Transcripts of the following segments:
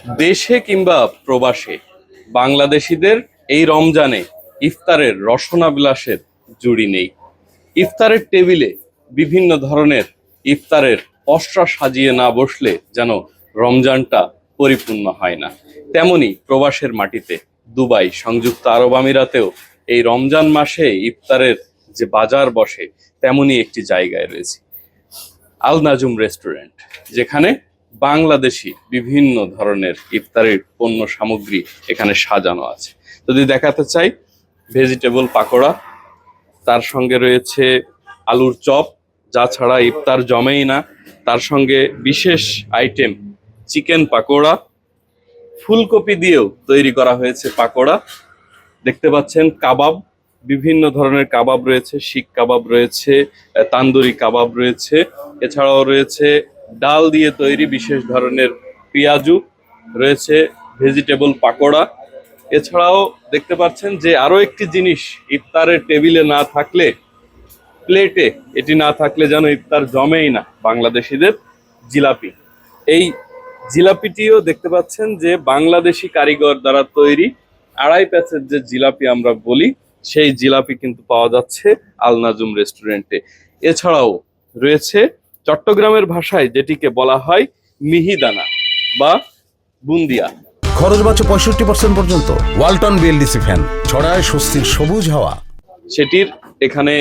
দেশে কিংবা প্রবাসে বাংলাদেশিদের এই রমজানে ইফতারের রসনা বিলাসের জুড়ি নেই। ইফতারের টেবিলে বিভিন্ন ধরনের ইফতারের পসরা সাজিয়ে না বসলে যেন রমজানটা পরিপূর্ণ হয় না। তেমনি প্রবাসের মাটিতে দুবাই, সংযুক্ত আরব আমিরাতেও এই রমজান মাসে ইফতারের যে বাজার বসে তেমনি একটি জায়গায় রয়েছে আল নাজুম রেস্টুরেন্ট, যেখানে বাংলাদেশি বিভিন্ন ধরনের ইফতারের পণ্য সামগ্রী এখানে সাজানো আছে। যদি দেখাতে চাই, ভেজিটেবল পাকোড়া, তার সঙ্গে রয়েছে আলুর চপ, যা ছাড়া ইফতার জমেই না। তার সঙ্গে বিশেষ আইটেম চিকেন পাকোড়া, ফুলকপি দিয়েও তৈরি করা হয়েছে পাকোড়া। দেখতে পাচ্ছেন কাবাব, বিভিন্ন ধরনের কাবাব রয়েছে, শিক কাবাব রয়েছে, তান্দুরি কাবাব রয়েছে। এছাড়াও রয়েছে ডাল দিয়ে তৈরি বিশেষ ধরনের পেঁয়াজু, রয়েছে ভেজিটেবল পাকোড়া। এছাড়াও দেখতে পাচ্ছেন যে আরো একটি জিনিস ইফতারের টেবিলে না থাকলে, প্লেটে এটি না থাকলে যেন ইফতার জমেই না, বাংলাদেশিদের জিলাপি। এই জিলাপিটিও দেখতে পাচ্ছেন যে বাংলাদেশি কারিগর দ্বারা তৈরি, আড়াই প্যাচের যে জিলাপি আমরা বলি, সেই জিলাপি কিন্তু পাওয়া যাচ্ছে আল নাজুম রেস্টুরেন্টে। এছাড়াও রয়েছে চট্টগ্রামের ভাষায় যেটিকে বলা হয় মিহিদানা বা বুন্দিয়া। খরচ বাঁচে 65% পর্যন্ত। ওয়ালটন বিএলডিসি ফ্যান ছড়ায় স্বস্তির সবুজ হাওয়া। সেটির এখানে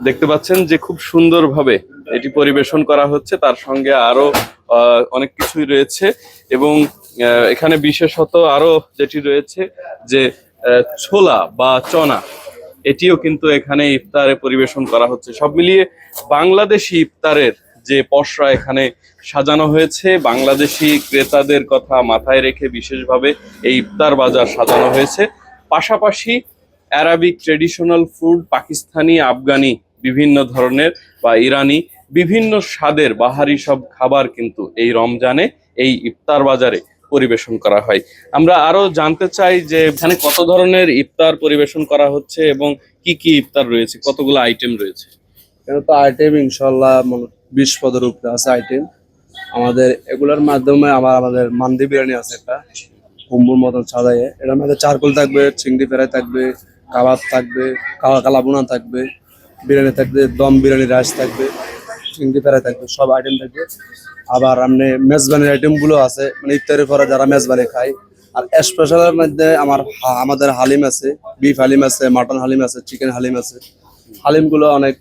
দেখতে পাচ্ছেন যে খুব সুন্দরভাবে এটি পরিবেশন করা হচ্ছে, তার সঙ্গে আরো অনেক কিছুই রয়েছে। এবং এখানে বিশেষত আরো যেটি রয়েছে যে ছোলা বা চনা, এটিও কিন্তু এখানে ইফতারে পরিবেশন করা হচ্ছে। সব মিলিয়ে বাংলাদেশি ইফতারের যে পসরা এখানে সাজানো হয়েছে, বাংলাদেশি ক্রেতাদের কথা মাথায় রেখে বিশেষভাবে এই ইফতার বাজার সাজানো হয়েছে। পাশাপাশি Arabic traditional food, Pakistani, Afghani বিভিন্ন ধরনের বা ইরানি বিভিন্ন স্বাদের বাহারি সব খাবার কিন্তু এই রমজানে এই ইফতার বাজারে পরিবেশন করা হয়। আমরা আরো জানতে চাই যে এখানে কত ধরনের ইফতার পরিবেশন করা হচ্ছে এবং কি কি ইফতার রয়েছে, কতগুলো আইটেম রয়েছে। এখানে তো আইটেম ইনশাল্লাহ 20 পদের উপরে আছে আইটেম। আমাদের এগুলোর মাধ্যমে আমাদের মান্দি বিরিয়ানি আছে, একটা কুম্বুর মতন সাজাইয়ে, এটার মধ্যে চারকোল থাকবে, চিংড়ি ফ্রাই থাকবে, কাবাব থাকবে, কালাবুনা থাকবে, বিরিয়ানি থাকবে, দম বিরিয়ানি রাইস থাকবে, চিংড়ি ফ্রাই থাকবে, সব আইটেম থাকবে। আবার আপনি মেজবানির আইটেম গুলো আছে, মানে ইফতারের পরে যারা মেজবানি খায়। আর স্পেশালের মধ্যে আমাদের হালিম আছে, বিফ হালিম আছে, মাটন হালিম আছে, চিকেন হালিম আছে। হালিম গুলো অনেক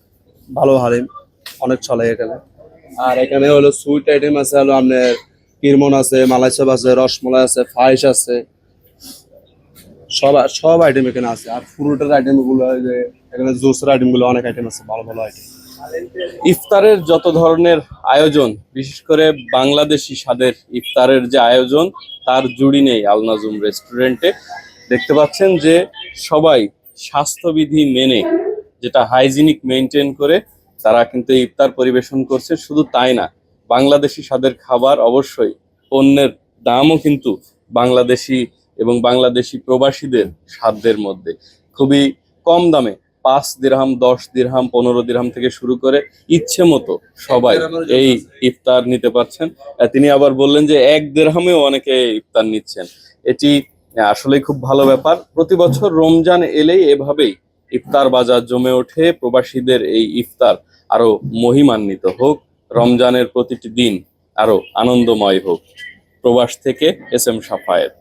ভালো হালিম, অনেক চলে এখানে। আর এখানে হলো সুইট আইটেম আছে, হলো আপনার কিরমন আছে, মালাই চপ আছে, রসমলাই আছে, ফাইস আছে, সব আইটেম এখানে আছে। আর ফ্রুটের আইটেম গুলো, যে এখানে জুসের আইটেম গুলো অনেক আইটেম আছে, ভালো ভালো আইটেম। ইফতারের যত ধরনের আয়োজন, বিশেষ করে বাংলাদেশি স্বাদের ইফতারের যে আয়োজন, তার জুড়ি নেই আল নাজুম রেস্টুরেন্টে। দেখতে পাচ্ছেন যে সবাই স্বাস্থ্যবিধি মেনে, যেটা হাইজিনিক মেনটেন করে তারা কিন্তু ইফতার পরিবেশন করছে। শুধু তাই না, বাংলাদেশি স্বাদের খাবার, অবশ্যই পণ্যের দামও কিন্তু বাংলাদেশি এবং বাংলাদেশি প্রবাসীদের সাধ্যের মধ্যে। খুবই কম দামে 5 দিরহাম, 10 দিরহাম, 15 দিরহাম থেকে শুরু করে ইচ্ছে মতো সবাই এই ইফতার নিতে পারছেন। তিনি আবার বললেন যে 1 দিরহামেও অনেকে ইফতার নিচ্ছেন। এটি আসলে খুব ভালো ব্যাপার। প্রতি বছর রমজান এলেই এভাবেই ইফতার বাজার জমে ওঠে। প্রবাসীদের এই ইফতার আরো মহিমান্বিত হোক, রমজানের প্রতিটি দিন আরো আনন্দময় হোক। প্রবাস থেকে এস এম সাফায়েত।